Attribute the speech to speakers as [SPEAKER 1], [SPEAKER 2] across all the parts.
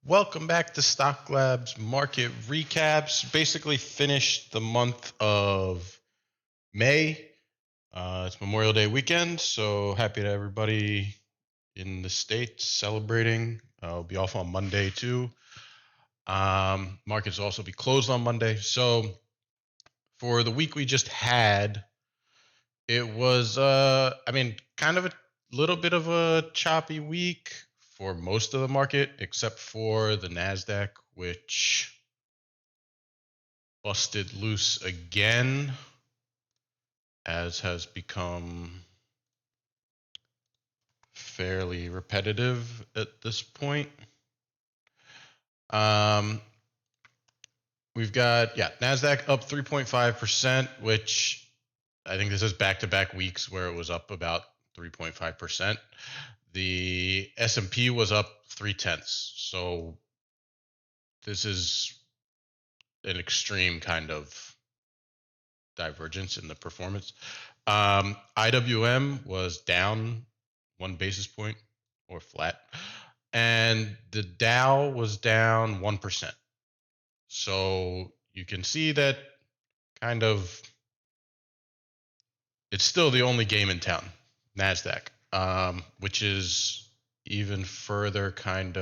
[SPEAKER 1] Welcome back to Stocklabs Market Recaps. Basically finished the month of May. It's Memorial Day weekend, so happy to everybody in the States celebrating. I'll be off on Monday too. Markets will also be closed on Monday. So for the week we just had, it was, kind of a little bit of a choppy week for most of the market, except for the NASDAQ, which busted loose again, as has become fairly repetitive at this point. We've got, NASDAQ up 3.5%, which I think this is back-to-back weeks where it was up about 3.5%. The S&P was up 0.3%. So this is an extreme kind of divergence in the performance. IWM was down 1 basis point or flat, and the Dow was down 1%. So you can see that kind of it's still the only game in town, NASDAQ, which is even further apparent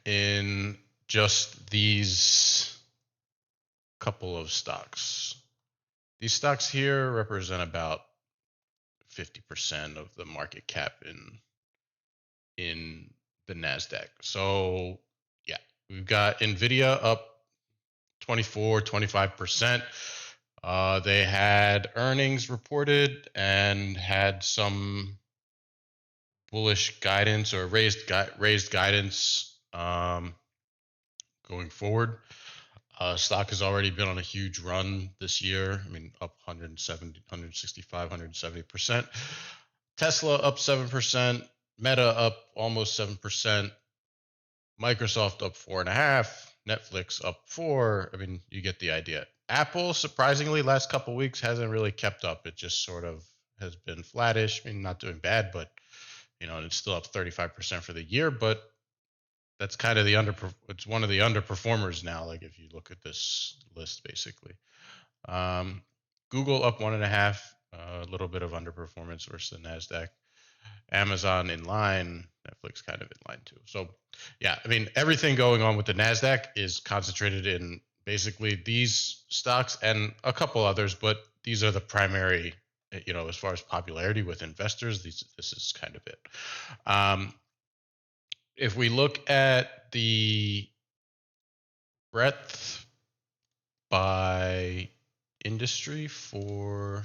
[SPEAKER 1] in just these couple of stocks. These stocks here represent about 50% of the market cap in the NASDAQ. So yeah, we've got NVIDIA up 25%. They had earnings reported and had some bullish guidance or raised guidance going forward. Stock has already been on a huge run this year. I mean, up 170, 165, 170%. Tesla up 7%. Meta up almost 7%. Microsoft up 4.5%. Netflix up 4%. I mean, you get the idea. Apple, surprisingly, last couple of weeks hasn't really kept up. It just sort of has been flattish. I mean, not doing bad, but it's still up 35% for the year. But that's kind of it's one of the underperformers now. Like if you look at this list, basically, Google up 1.5%, a little bit of underperformance versus the NASDAQ. Amazon in line, Netflix kind of in line too. So yeah, I mean, everything going on with the NASDAQ is concentrated in basically these stocks and a couple others, but these are the primary, as far as popularity with investors, this is kind of it. If we look at the breadth by industry for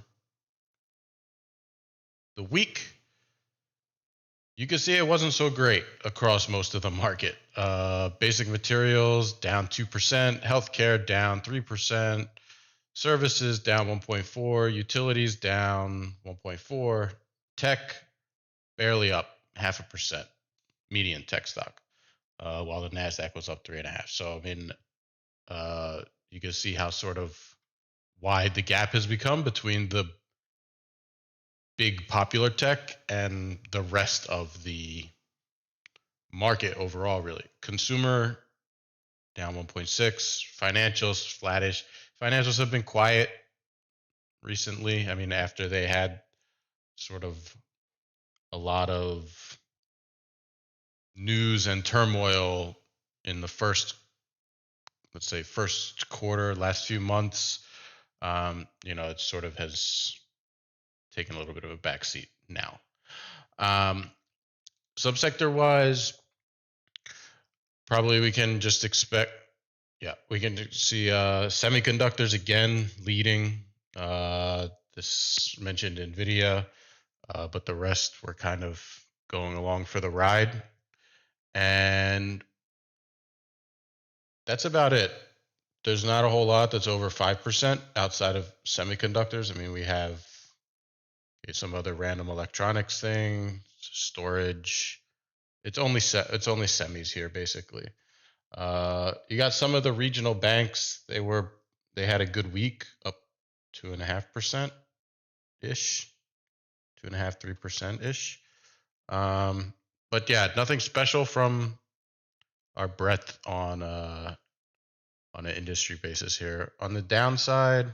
[SPEAKER 1] the week, you can see it wasn't so great across most of the market. Basic materials down 2%, healthcare down 3%, services down 1.4%, utilities down 1.4%, tech barely up 0.5%, median tech stock, while the NASDAQ was up 3.5%. So, I mean, you can see how sort of wide the gap has become between the big popular tech and the rest of the market overall. Really, consumer down 1.6%, financials flattish. Financials have been quiet recently. I mean, after they had sort of a lot of news and turmoil in the first quarter, last few months, it sort of has taken a little bit of a backseat now. Subsector wise, probably we can just expect, we can see semiconductors again leading. This mentioned NVIDIA, but the rest were kind of going along for the ride. And that's about it. There's not a whole lot that's over 5% outside of semiconductors. I mean, we have some other random electronics thing, storage. It's only semis here, basically. You got some of the regional banks. They had a good week, up 2.5% ish, 2.5%, 3% ish. But yeah, nothing special from our breadth on an industry basis here. On the downside,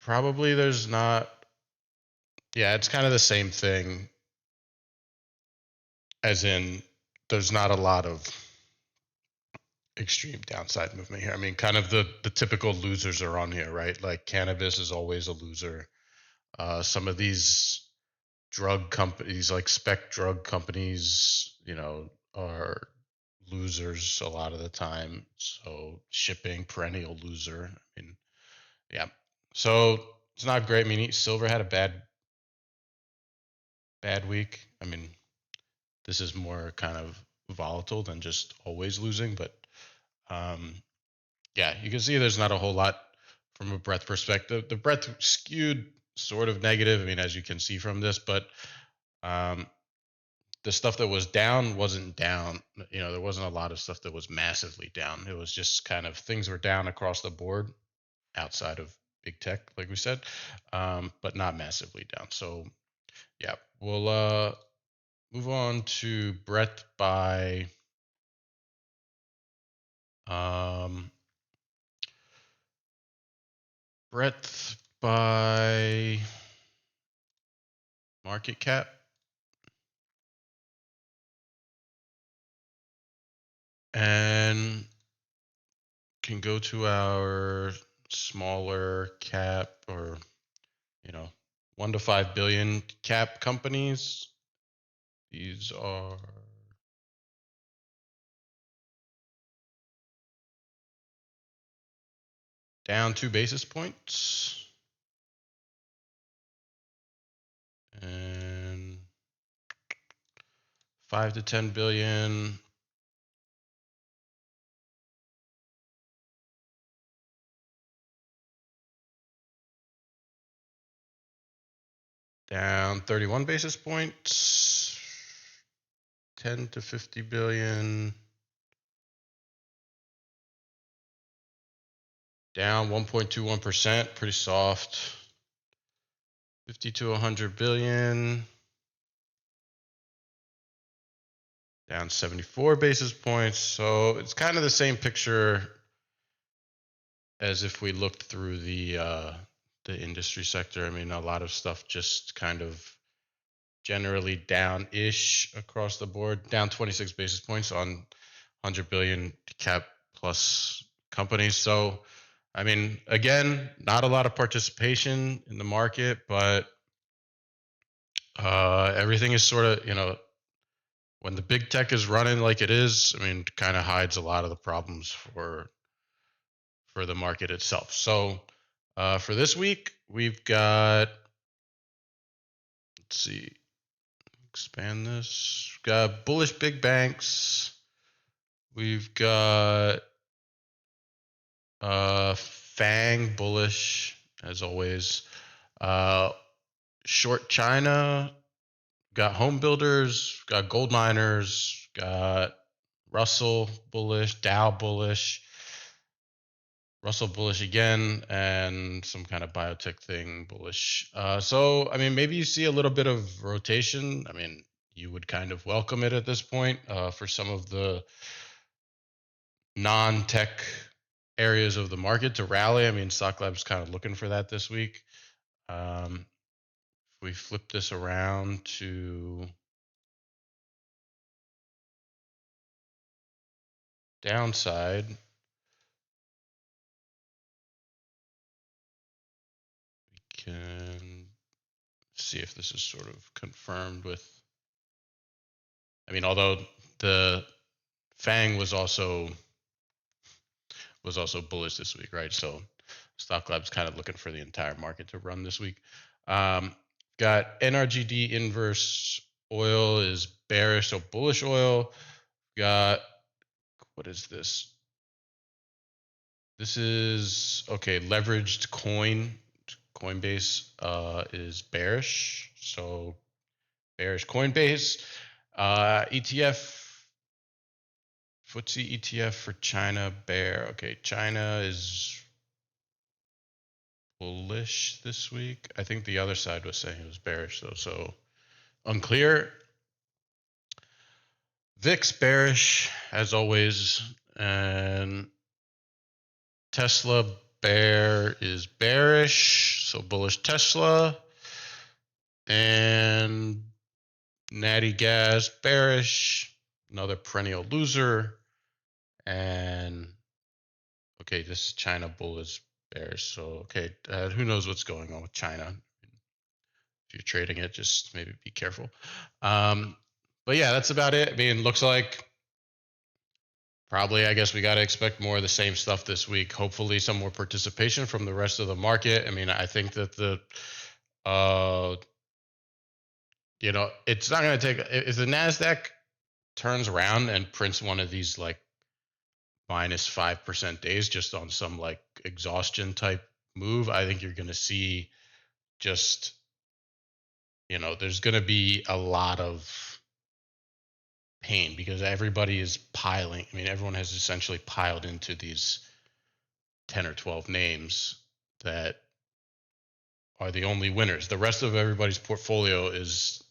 [SPEAKER 1] probably there's not. Yeah, it's kind of the same thing, as in there's not a lot of extreme downside movement here. I mean, kind of the typical losers are on here, right? Like cannabis is always a loser. Some of these drug companies, like spec drug companies, are losers a lot of the time. So shipping, perennial loser. I mean, yeah. So it's not great. I mean, silver had a bad week. I mean, this is more kind of volatile than just always losing, but yeah, you can see there's not a whole lot from a breadth perspective. The breadth skewed sort of negative. I mean, as you can see from this, but the stuff that was down wasn't down. There wasn't a lot of stuff that was massively down. It was just kind of things were down across the board outside of big tech, like we said, but not massively down. So yeah, we'll move on to breadth by breadth by market cap. And can go to our smaller cap, or 1 to 5 billion cap companies. These are down 2 basis points. And 5 to 10 billion. Down 31 basis points. 10 to 50 billion. Down 1.21%, pretty soft. 50 to 100 billion. Down 74 basis points. So it's kind of the same picture as if we looked through the industry sector. I mean, a lot of stuff just kind of generally down-ish across the board. Down 26 basis points on 100 billion cap plus companies. So, I mean, again, not a lot of participation in the market, but everything is sort of, when the big tech is running like it is, I mean, kind of hides a lot of the problems for the market itself. So for this week, we've got, let's see, expand this. We've got bullish big banks. We've got FANG bullish, as always. Short China. Got home builders. Got gold miners. Got Russell bullish. Dow bullish. Russell bullish again, and some kind of biotech thing bullish. So, I mean, maybe you see a little bit of rotation. I mean, you would kind of welcome it at this point for some of the non-tech areas of the market to rally. I mean, Stocklabs kind of looking for that this week. If we flip this around to downside, we can see if this is sort of confirmed with, I mean, although the FANG was also bullish this week, right? So Stocklabs kind of looking for the entire market to run this week. Got NRGD inverse oil is bearish, so bullish oil. Got, what is this? This is, okay, leveraged coin. Coinbase is bearish, so bearish Coinbase. ETF, FTSE ETF for China, bear. Okay, China is bullish this week. I think the other side was saying it was bearish though, so unclear. VIX bearish as always, and Tesla bear is bearish, so bullish Tesla, and Natty Gas bearish, another perennial loser, and okay, this China bull is bearish. So okay, who knows what's going on with China? If you're trading it, just maybe be careful. But yeah, that's about it. I mean, looks like probably, I guess we got to expect more of the same stuff this week. Hopefully some more participation from the rest of the market. I mean, I think that the, it's not going to take, if the NASDAQ turns around and prints one of these like minus 5% days just on some like exhaustion type move, I think you're going to see just, there's going to be a lot of pain because everybody is piling. I mean, everyone has essentially piled into these 10 or 12 names that are the only winners. The rest of everybody's portfolio is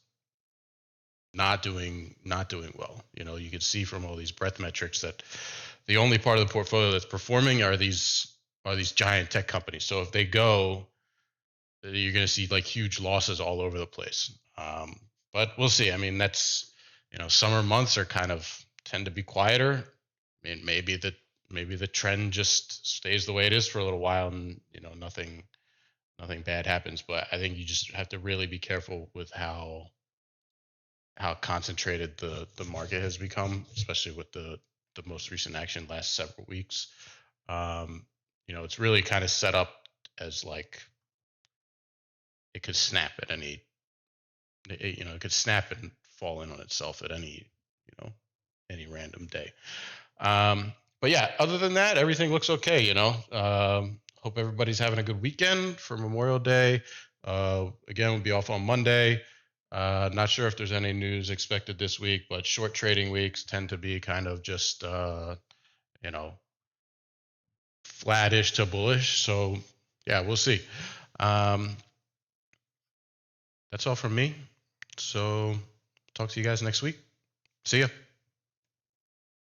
[SPEAKER 1] not doing well. You can see from all these breadth metrics that the only part of the portfolio that's performing are these giant tech companies. So if they go, you're going to see like huge losses all over the place. But we'll see. I mean, that's, summer months are kind of tend to be quieter. I mean, maybe the trend just stays the way it is for a little while and, nothing bad happens. But I think you just have to really be careful with how concentrated the market has become, especially with the most recent action last several weeks. It's really kind of set up as like it could snap at any, it could snap and fall in on itself at any, any random day. But yeah, other than that, everything looks okay. Hope everybody's having a good weekend for Memorial Day. Again, we'll be off on Monday. Not sure if there's any news expected this week, but short trading weeks tend to be kind of just, flattish to bullish. So yeah, we'll see. That's all from me. So talk to you guys next week. See ya.